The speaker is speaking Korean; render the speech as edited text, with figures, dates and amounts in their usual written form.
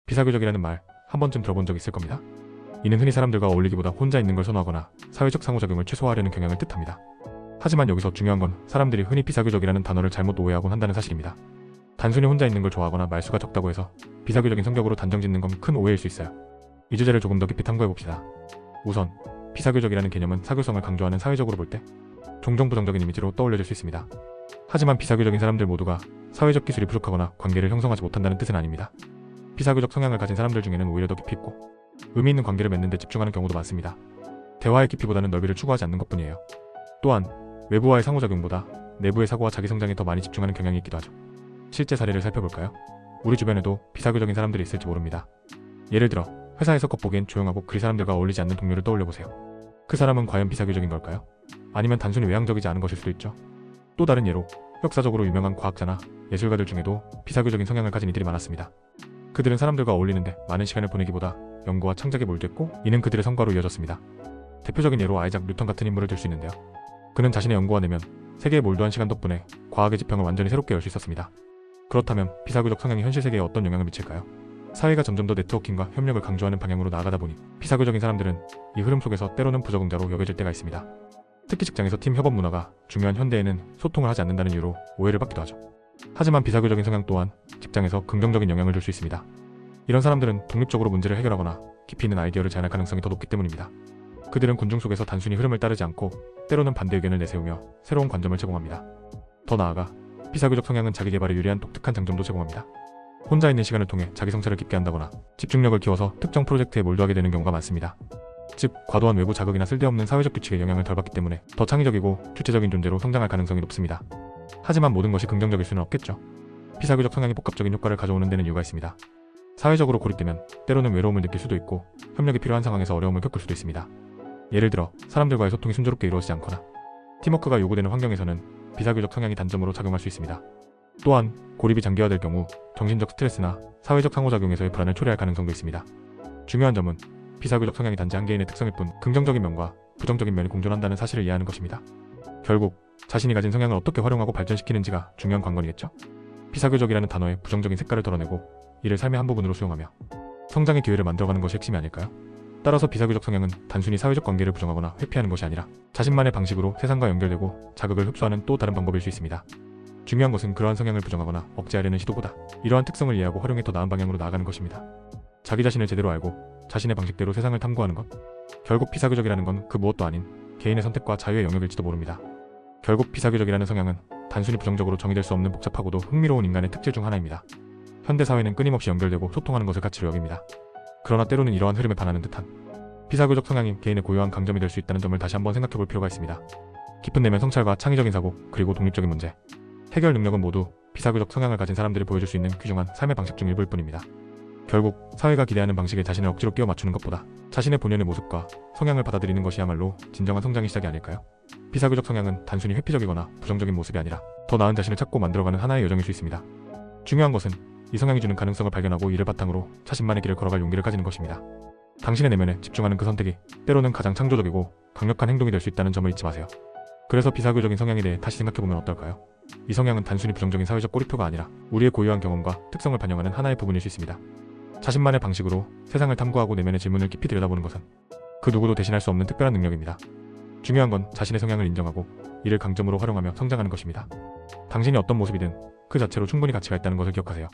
비사교적이라는 말 한 번쯤 들어본 적 있을 겁니다. 이는 흔히 사람들과 어울리기보다 혼자 있는 걸 선호하거나 사회적 상호작용을 최소화하려는 경향을 뜻합니다. 하지만 여기서 중요한 건 사람들이 흔히 비사교적이라는 단어를 잘못 오해하곤 한다는 사실입니다. 단순히 혼자 있는 걸 좋아하거나 말수가 적다고 해서 비사교적인 성격으로 단정짓는 건 큰 오해일 수 있어요. 이 주제를 조금 더 깊이 탐구해봅시다. 우선 비사교적이라는 개념은 사교성을 강조하는 사회적으로 볼 때 종종 부정적인 이미지로 떠올려질 수 있습니다. 하지만 비사교적인 사람들 모두가 사회적 기술이 부족하거나 관계를 형성하지 못한다는 뜻은 아닙니다. 비사교적 성향을 가진 사람들 중에는 오히려 더 깊이 있고 의미 있는 관계를 맺는 데 집중하는 경우도 많습니다. 대화의 깊이보다는 넓이를 추구하지 않는 것뿐이에요. 또한 외부와의 상호작용보다 내부의 사고와 자기 성장에 더 많이 집중하는 경향이 있기도 하죠. 실제 사례를 살펴볼까요? 우리 주변에도 비사교적인 사람들이 있을지 모릅니다. 예를 들어 회사에서 겉보기엔 조용하고 그리 사람들과 어울리지 않는 동료를 떠올려보세요. 그 사람은 과연 비사교적인 걸까요? 아니면 단순히 외향적이지 않은 것일 수도 있죠. 또 다른 예로 역사적으로 유명한 과학자나 예술가들 중에도 비사교적인 성향을 가진 이들이 많았습니다. 그들은 사람들과 어울리는데 많은 시간을 보내기보다 연구와 창작에 몰두했고 이는 그들의 성과로 이어졌습니다. 대표적인 예로 아이작 뉴턴 같은 인물을 들 수 있는데요. 그는 자신의 연구와 내면, 세계에 몰두한 시간 덕분에 과학의 지평을 완전히 새롭게 열 수 있었습니다. 그렇다면 비사교적 성향이 현실 세계에 어떤 영향을 미칠까요? 사회가 점점 더 네트워킹과 협력을 강조하는 방향으로 나아가다 보니 비사교적인 사람들은 이 흐름 속에서 때로는 부적응자로 여겨질 때가 있습니다. 특히 직장에서 팀 협업 문화가 중요한 현대에는 소통을 하지 않는다는 이유로 오해를 받기도 하죠. 하지만 비사교적인 성향 또한 직장에서 긍정적인 영향을 줄 수 있습니다. 이런 사람들은 독립적으로 문제를 해결하거나 깊이 있는 아이디어를 제안할 가능성이 더 높기 때문입니다. 그들은 군중 속에서 단순히 흐름을 따르지 않고 때로는 반대 의견을 내세우며 새로운 관점을 제공합니다. 더 나아가 비사교적 성향은 자기 개발에 유리한 독특한 장점도 제공합니다. 혼자 있는 시간을 통해 자기 성찰을 깊게 한다거나 집중력을 키워서 특정 프로젝트에 몰두하게 되는 경우가 많습니다. 즉, 과도한 외부 자극이나 쓸데없는 사회적 규칙에 영향을 덜 받기 때문에 더 창의적이고 주체적인 존재로 성장할 가능성이 높습니다. 하지만 모든 것이 긍정적일 수는 없겠죠. 비사교적 성향이 복합적인 효과를 가져오는 데는 이유가 있습니다. 사회적으로 고립되면 때로는 외로움을 느낄 수도 있고 협력이 필요한 상황에서 어려움을 겪을 수도 있습니다. 예를 들어 사람들과의 소통이 순조롭게 이루어지지 않거나 팀워크가 요구되는 환경에서는 비사교적 성향이 단점으로 작용할 수 있습니다. 또한 고립이 장기화될 경우 정신적 스트레스나 사회적 상호작용에서의 불안을 초래할 가능성도 있습니다. 중요한 점은 비사교적 성향이 단지 한 개인의 특성일 뿐 긍정적인 면과 부정적인 면이 공존한다는 사실을 이해하는 것입니다. 결국 자신이 가진 성향을 어떻게 활용하고 발전시키는지가 중요한 관건이겠죠. 비사교적이라는 단어의 부정적인 색깔을 덜어내고 이를 삶의 한 부분으로 수용하며 성장의 기회를 만들어가는 것이 핵심이 아닐까요? 따라서 비사교적 성향은 단순히 사회적 관계를 부정하거나 회피하는 것이 아니라 자신만의 방식으로 세상과 연결되고 자극을 흡수하는 또 다른 방법일 수 있습니다. 중요한 것은 그러한 성향을 부정하거나 억제하려는 시도보다 이러한 특성을 이해하고 활용해 더 나은 방향으로 나아가는 것입니다. 자기 자신을 제대로 알고 자신의 방식대로 세상을 탐구하는 것. 결국 비사교적이라는 건 그 무엇도 아닌 개인의 선택과 자유의 영역일지도 모릅니다. 결국 비사교적이라는 성향은 단순히 부정적으로 정의될 수 없는 복잡하고도 흥미로운 인간의 특질 중 하나입니다. 현대사회는 끊임없이 연결되고 소통하는 것을 가치로 여깁니다. 그러나 때로는 이러한 흐름에 반하는 듯한 비사교적 성향이 개인의 고유한 강점이 될 수 있다는 점을 다시 한번 생각해볼 필요가 있습니다. 깊은 내면 성찰과 창의적인 사고, 그리고 독립적인 문제 해결 능력은 모두 비사교적 성향을 가진 사람들이 보여줄 수 있는 귀중한 삶의 방식 중 일부일 뿐입니다. 결국 사회가 기대하는 방식에 자신을 억지로 끼워 맞추는 것보다 자신의 본연의 모습과 성향을 받아들이는 것이야말로 진정한 성장의 시작이 아닐까요? 비사교적 성향은 단순히 회피적이거나 부정적인 모습이 아니라 더 나은 자신을 찾고 만들어가는 하나의 여정일 수 있습니다. 중요한 것은 이 성향이 주는 가능성을 발견하고 이를 바탕으로 자신만의 길을 걸어갈 용기를 가지는 것입니다. 당신의 내면에 집중하는 그 선택이 때로는 가장 창조적이고 강력한 행동이 될 수 있다는 점을 잊지 마세요. 그래서 비사교적인 성향에 대해 다시 생각해보면 어떨까요? 이 성향은 단순히 부정적인 사회적 꼬리표가 아니라 우리의 고유한 경험과 특성을 반영하는 하나의 부분일 수 있습니다. 자신만의 방식으로 세상을 탐구하고 내면의 질문을 깊이 들여다보는 것은 그 누구도 대신할 수 없는 특별한 능력입니다. 중요한 건 자신의 성향을 인정하고 이를 강점으로 활용하며 성장하는 것입니다. 당신이 어떤 모습이든 그 자체로 충분히 가치가 있다는 것을 기억하세요.